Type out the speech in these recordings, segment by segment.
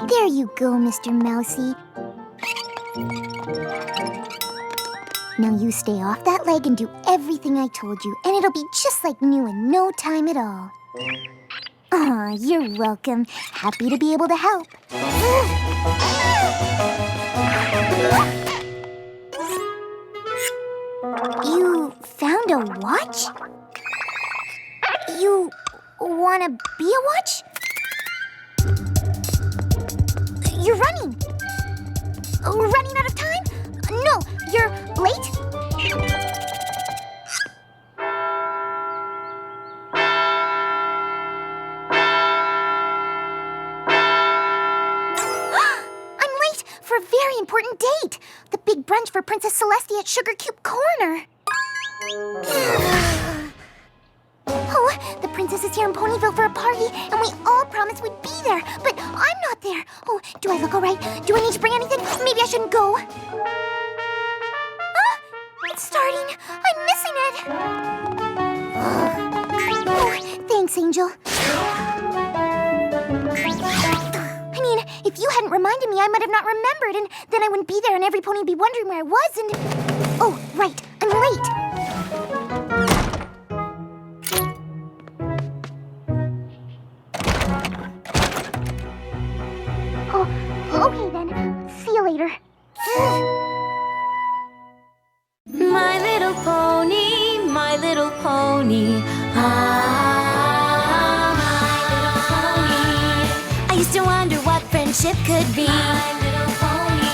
There you go, Mr. Mousy. Now you stay off that leg and do everything I told you, and it'll be just like new in no time at all. Aw, you're welcome. Happy to be able to help. You found a watch? You wanna be a watch? You're running. Running out of time? No, you're late? I'm late for a very important date. The big brunch for Princess Celestia at Sugar Cube Corner. Oh, the princess is here in Ponyville for a party, and we all promised we'd be there, but I'm not there. Oh, do I look all right? Do I need to bring anything? Maybe I shouldn't go. Ah, it's starting. I'm missing it. Oh, thanks, Angel. I mean, if you hadn't reminded me, I might have not remembered, and then I wouldn't be there, and every pony would be wondering where I was, and... Oh, right, I'm late. Okay then. See you later. My little pony, my little pony. Ah, my little pony. I used to wonder what friendship could be. My little pony.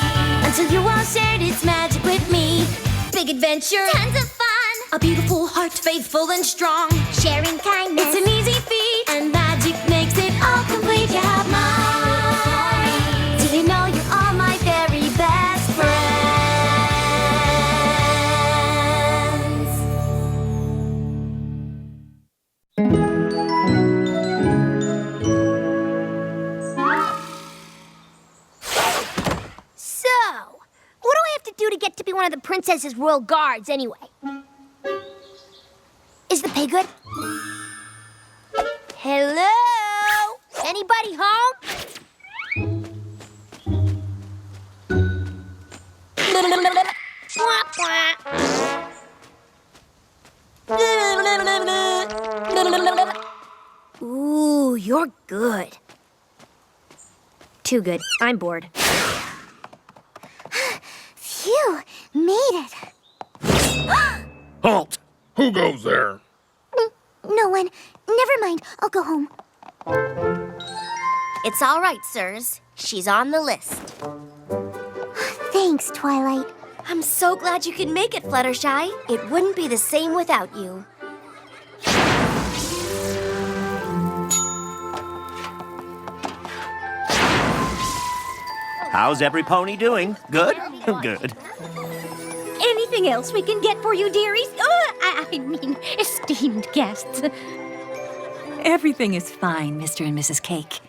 Until you all shared its magic with me. Big adventure, tons of fun. A beautiful heart, faithful and strong. Sharing kindness, it's an easy feat. And magic makes it all complete. You have my you know you're all my very best friends. So, what do I have to do to get to be one of the princess's royal guards anyway? Is the pay good? Hello? Anybody home? Ooh, you're good. Too good. I'm bored. Phew, made it. Halt! Who goes there? No one. Never mind. I'll go home. It's all right, sirs. She's on the list. Thanks, Twilight. I'm so glad you could make it, Fluttershy. It wouldn't be the same without you. How's every pony doing? Good? Good. Anything else we can get for you, dearies? I mean, esteemed guests. Everything is fine, Mr. and Mrs. Cake.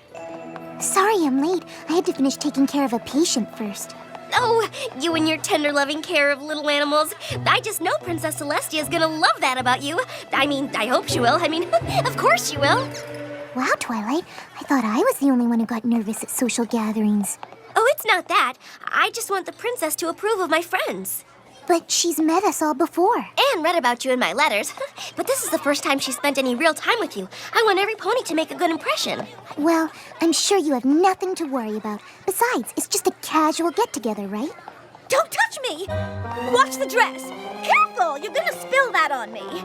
Sorry I'm late. I had to finish taking care of a patient first. Oh, you and your tender, loving care of little animals. I just know Princess Celestia is gonna love that about you. I mean, I hope she will. I mean, of course she will. Wow, Twilight. I thought I was the only one who got nervous at social gatherings. Oh, it's not that. I just want the princess to approve of my friends. But she's met us all before. And read about you in my letters. But this is the first time she spent any real time with you. I want every pony to make a good impression. Well, I'm sure you have nothing to worry about. Besides, it's just a casual get-together, right? Don't touch me! Watch the dress! Careful! You're gonna spill that on me.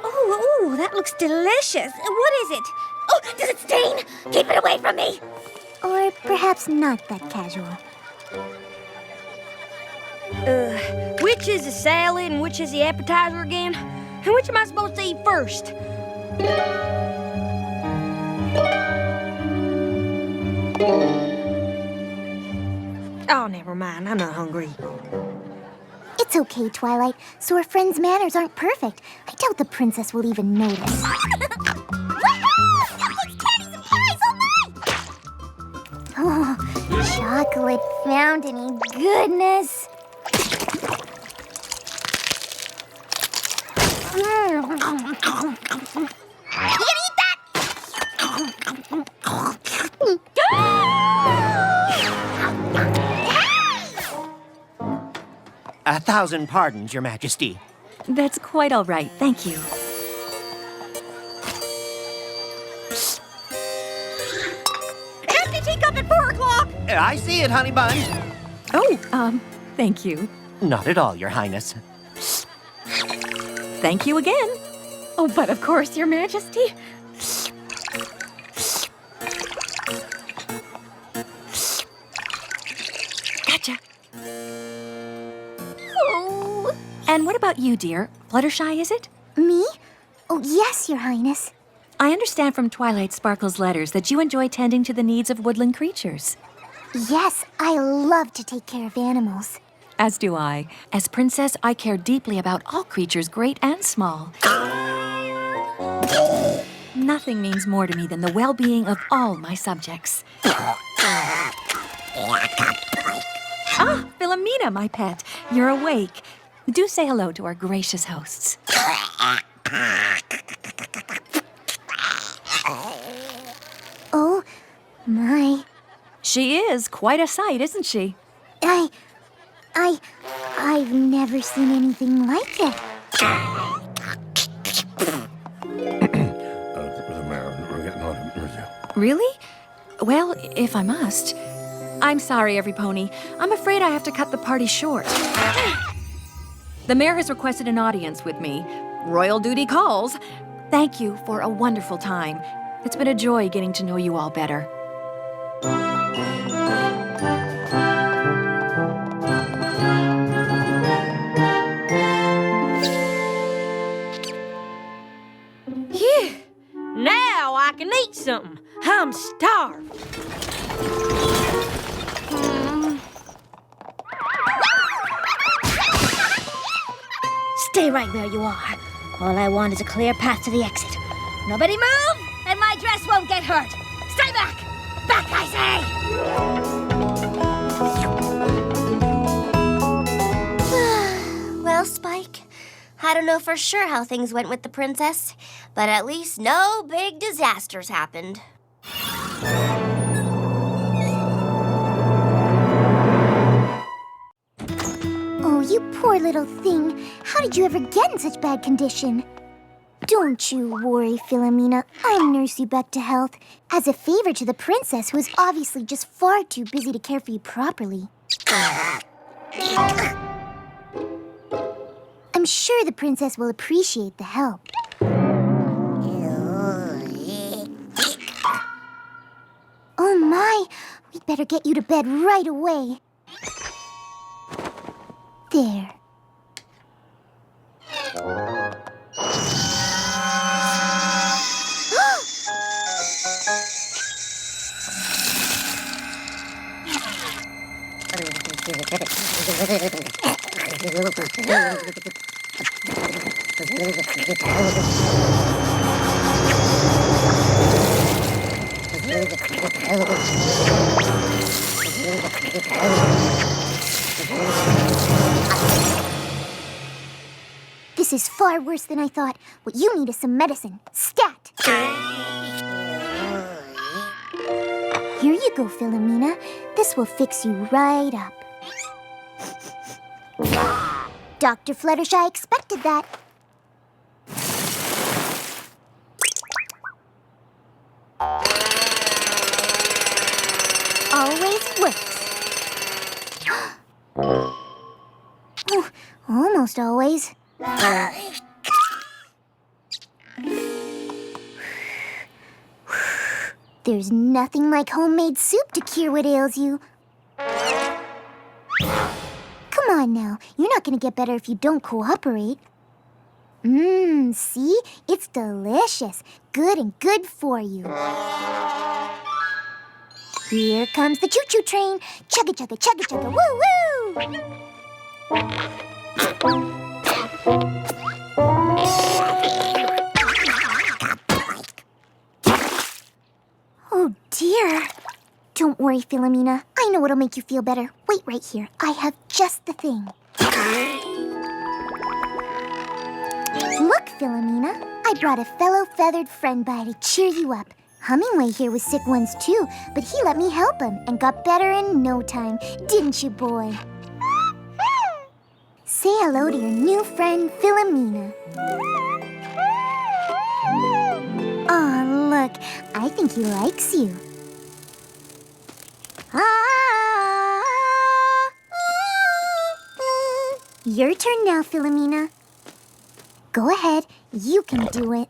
Oh, that looks delicious. What is it? Oh, does it stain? Keep it away from me! Or perhaps not that casual. Which is the salad and which is the appetizer again? And which am I supposed to eat first? Oh, never mind. I'm not hungry. It's okay, Twilight. So our friend's manners aren't perfect. I doubt the princess will even notice. Oh, chocolate fountainy goodness. 1,000 pardons, Your Majesty. That's quite all right, thank you. Empty teacup at 4 o'clock! I see it, honey bun. Oh, thank you. Not at all, Your Highness. Thank you again. Oh, but of course, Your Majesty. Gotcha. Oh. And what about you, dear? Fluttershy, is it? Me? Oh, yes, Your Highness. I understand from Twilight Sparkle's letters that you enjoy tending to the needs of woodland creatures. Yes, I love to take care of animals. As do I. As princess, I care deeply about all creatures, great and small. Nothing means more to me than the well-being of all my subjects. Ah, Philomena, my pet. You're awake. Do say hello to our gracious hosts. Oh, my. She is quite a sight, isn't she? I've never seen anything like it. Really? Well, if I must. I'm sorry, every pony. I'm afraid I have to cut the party short. The mayor has requested an audience with me. Royal duty calls. Thank you for a wonderful time. It's been a joy getting to know you all better. Phew! Now I can eat something. I'm starved. Stay right where you are. All I want is a clear path to the exit. Nobody move, and my dress won't get hurt. Stay back! Back, I say! Well, Spike, I don't know for sure how things went with the princess, but at least no big disasters happened. Oh, you poor little thing. How did you ever get in such bad condition? Don't you worry, Philomena. I'll nurse you back to health. As a favor to the princess, who is obviously just far too busy to care for you properly. I'm sure the princess will appreciate the help. Oh my, we'd better get you to bed right away. There. This is far worse than I thought. What you need is some medicine. Stat! Here you go, Philomena. This will fix you right up. Dr. Fluttershy expected that. Always works. Oh, almost always. There's nothing like homemade soup to cure what ails you. Come on now, you're not gonna get better if you don't cooperate. See? It's delicious. Good and good for you. Here comes the choo-choo train. Chugga chugga chugga chugga woo woo! Oh dear. Don't worry, Philomena. I know what'll make you feel better. Wait right here. I have just the thing. Look, Philomena. I brought a fellow feathered friend by to cheer you up. Hummingway here was sick once too, but he let me help him and got better in no time. Didn't you, boy? Say hello to your new friend, Philomena. Aw, look, I think he likes you. Your turn now, Philomena. Go ahead, you can do it.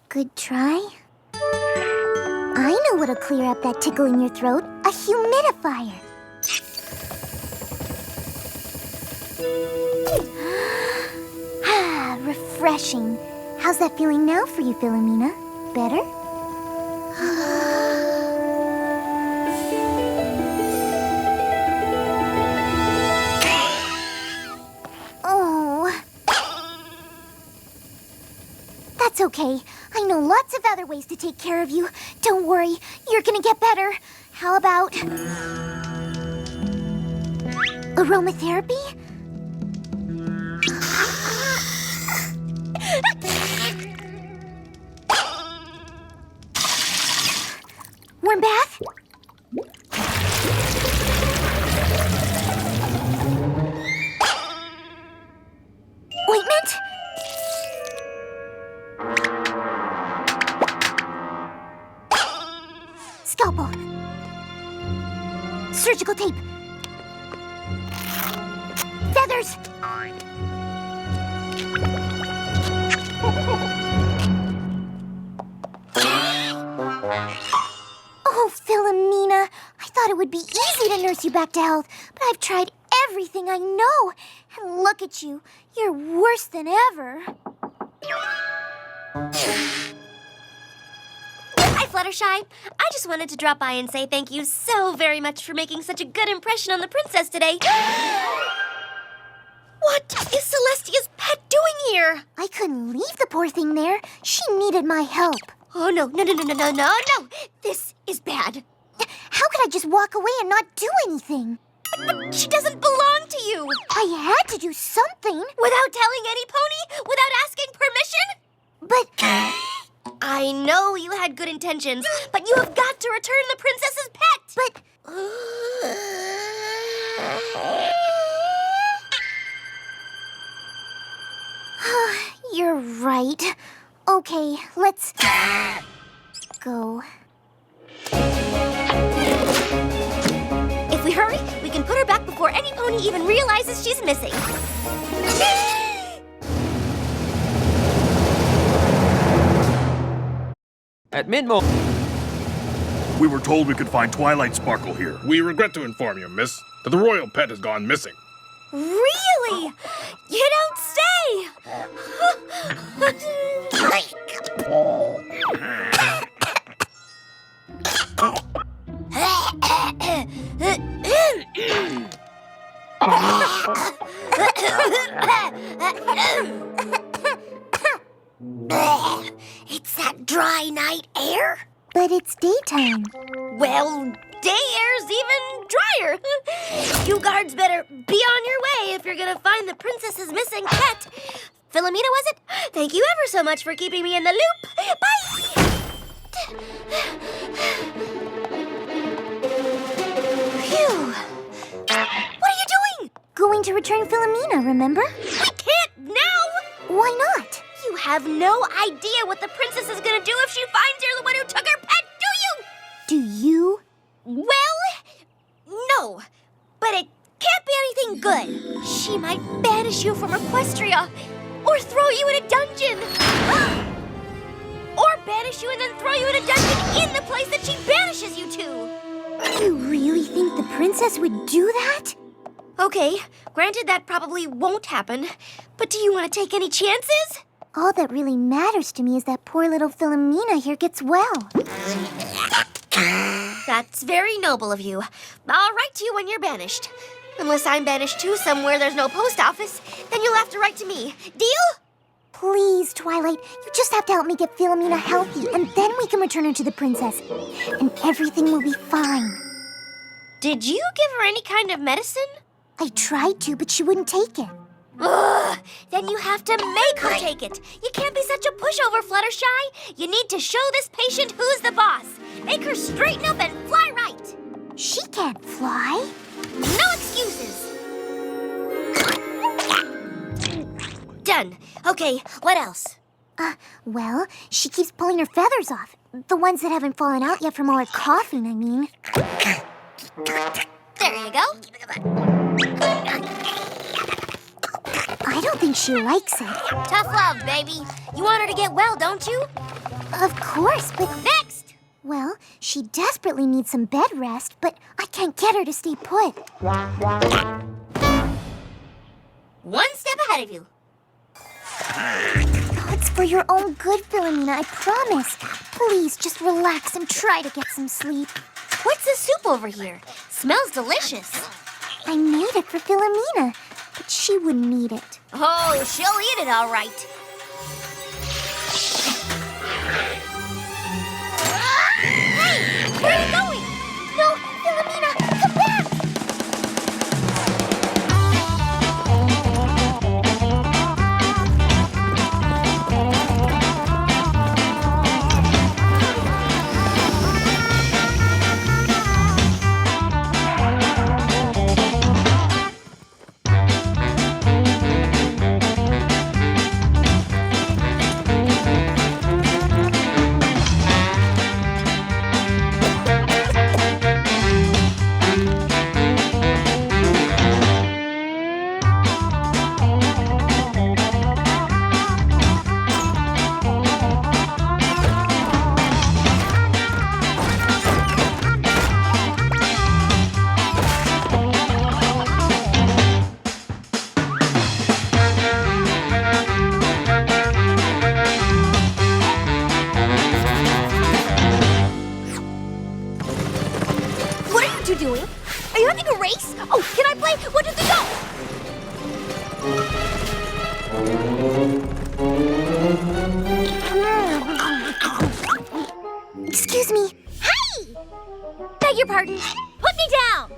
Good try. I know what'll clear up that tickle in your throat. A humidifier. Refreshing. How's that feeling now for you, Philomena? Better? Oh. That's okay. I know lots of other ways to take care of you. Don't worry, you're gonna get better. How about aromatherapy? Warm bath? Ointment? Scalpel. Surgical tape. Feathers. Oh, Philomena, I thought it would be easy to nurse you back to health, but I've tried everything I know. And look at you. You're worse than ever. Hi, Fluttershy. I just wanted to drop by and say thank you so very much for making such a good impression on the princess today. What is Celestia's pet doing here? I couldn't leave the poor thing there. She needed my help. Oh, no. This is bad. How could I just walk away and not do anything? But she doesn't belong to you. I had to do something. Without telling any pony? Without asking permission? But I know you had good intentions, but you have got to return the princess's pet. But you're right. Okay, let's go. If we hurry, we can put her back before any pony even realizes she's missing. At mid-mo... We were told we could find Twilight Sparkle here. We regret to inform you, miss, that the royal pet has gone missing. Really? You don't say! It's that dry night air? But it's daytime. Well, day air's even drier. You guards better be on your way if you're gonna find the princess's missing pet. Philomena, was it? Thank you ever so much for keeping me in the loop. Bye! Phew. What are you doing? Going to return Philomena, remember? We can't now! Why not? You have no idea what the princess is gonna do if she finds you're the one who took her pet, do you? Do you? Well, no. But it can't be anything good. She might banish you from Equestria, or throw you in a dungeon. Or banish you and then throw you in a dungeon in the place that she banishes you to. You really think the princess would do that? Okay, granted that probably won't happen, but do you want to take any chances? All that really matters to me is that poor little Philomena here gets well. That's very noble of you. I'll write to you when you're banished. Unless I'm banished too somewhere there's no post office, then you'll have to write to me. Deal? Please, Twilight, you just have to help me get Philomena healthy, and then we can return her to the princess. And everything will be fine. Did you give her any kind of medicine? I tried to, but she wouldn't take it. Ugh, then you have to make her take it. You can't be such a pushover, Fluttershy. You need to show this patient who's the boss. Make her straighten up and fly right. She can't fly. No excuses. Done. Okay, what else? Well, she keeps pulling her feathers off. The ones that haven't fallen out yet from all her coughing, I mean. There you go. I don't think she likes it. Tough love, baby. You want her to get well, don't you? Of course, but... Next! Well, she desperately needs some bed rest, but I can't get her to stay put. One step ahead of you. Oh, it's for your own good, Philomena, I promise. Please, just relax and try to get some sleep. What's the soup over here? Smells delicious. I made it for Philomena, but she wouldn't eat it. Oh, she'll eat it all right. Hey, where are you going? No, Philomena, come back! doing? Are you having a race? Oh, can I play? 1, 2, 3, go! Excuse me. Hey! Beg your pardon. Put me down!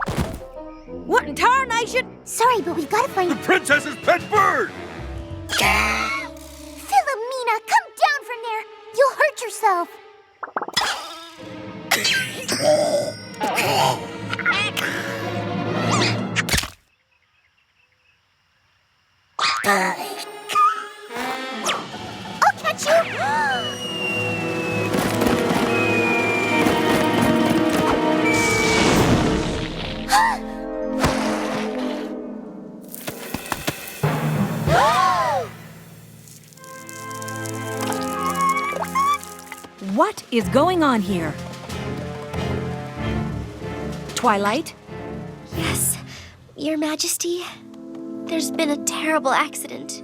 What in tarnation? Sorry, but we've got to find The princess's pet bird! Philomena, come down from there. You'll hurt yourself. I'll catch you. What is going on here? Twilight? Yes, Your Majesty. There's been a terrible accident.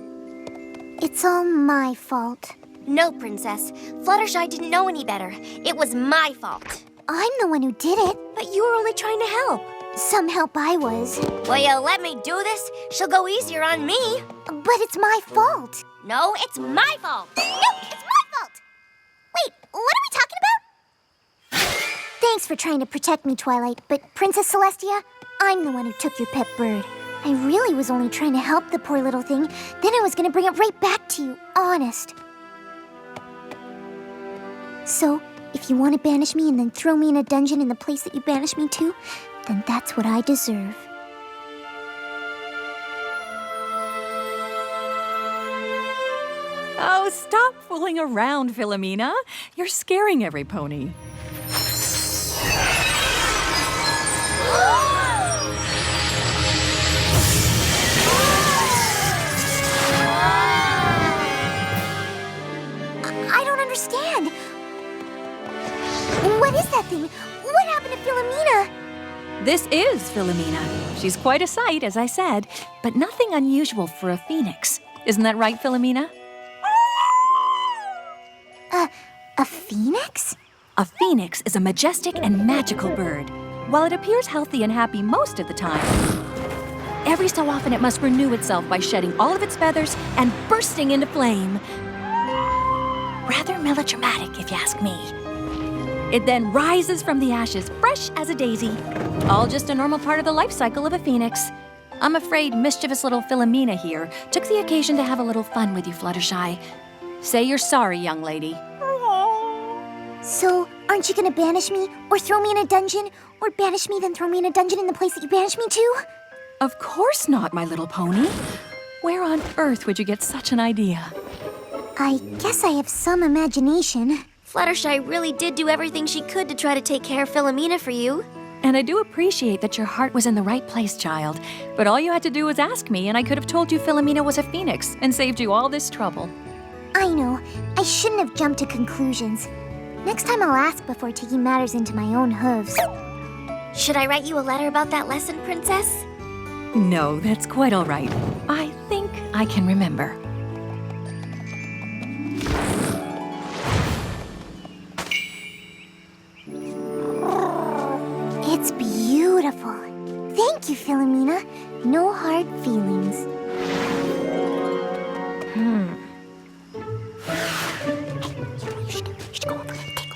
It's all my fault. No, Princess. Fluttershy didn't know any better. It was my fault. I'm the one who did it. But you were only trying to help. Some help I was. Will you let me do this? She'll go easier on me. But it's my fault. No, it's my fault. No, it's my fault. Wait, what are we talking about? Thanks for trying to protect me, Twilight, but Princess Celestia, I'm the one who took your pet bird. I really was only trying to help the poor little thing. Then I was going to bring it right back to you, honest. So, if you want to banish me and then throw me in a dungeon in the place that you banished me to, then that's what I deserve. Oh, stop fooling around, Philomena. You're scaring every pony. I don't understand. What is that thing? What happened to Philomena? This is Philomena. She's quite a sight, as I said, but nothing unusual for a phoenix. Isn't that right, Philomena? A phoenix? A phoenix is a majestic and magical bird. While it appears healthy and happy most of the time, every so often it must renew itself by shedding all of its feathers and bursting into flame. Rather melodramatic, if you ask me. It then rises from the ashes, fresh as a daisy. All just a normal part of the life cycle of a phoenix. I'm afraid mischievous little Philomena here took the occasion to have a little fun with you, Fluttershy. Say you're sorry, young lady. So, aren't you gonna banish me, or throw me in a dungeon, or banish me then throw me in a dungeon in the place that you banished me to? Of course not, my little pony. Where on earth would you get such an idea? I guess I have some imagination. Fluttershy really did do everything she could to try to take care of Philomena for you. And I do appreciate that your heart was in the right place, child. But all you had to do was ask me, and I could have told you Philomena was a phoenix and saved you all this trouble. I know. I shouldn't have jumped to conclusions. Next time I'll ask before taking matters into my own hooves. Should I write you a letter about that lesson, Princess? No, that's quite all right. I think I can remember. It's beautiful. Thank you, Philomena. No hard feelings. You should go over and take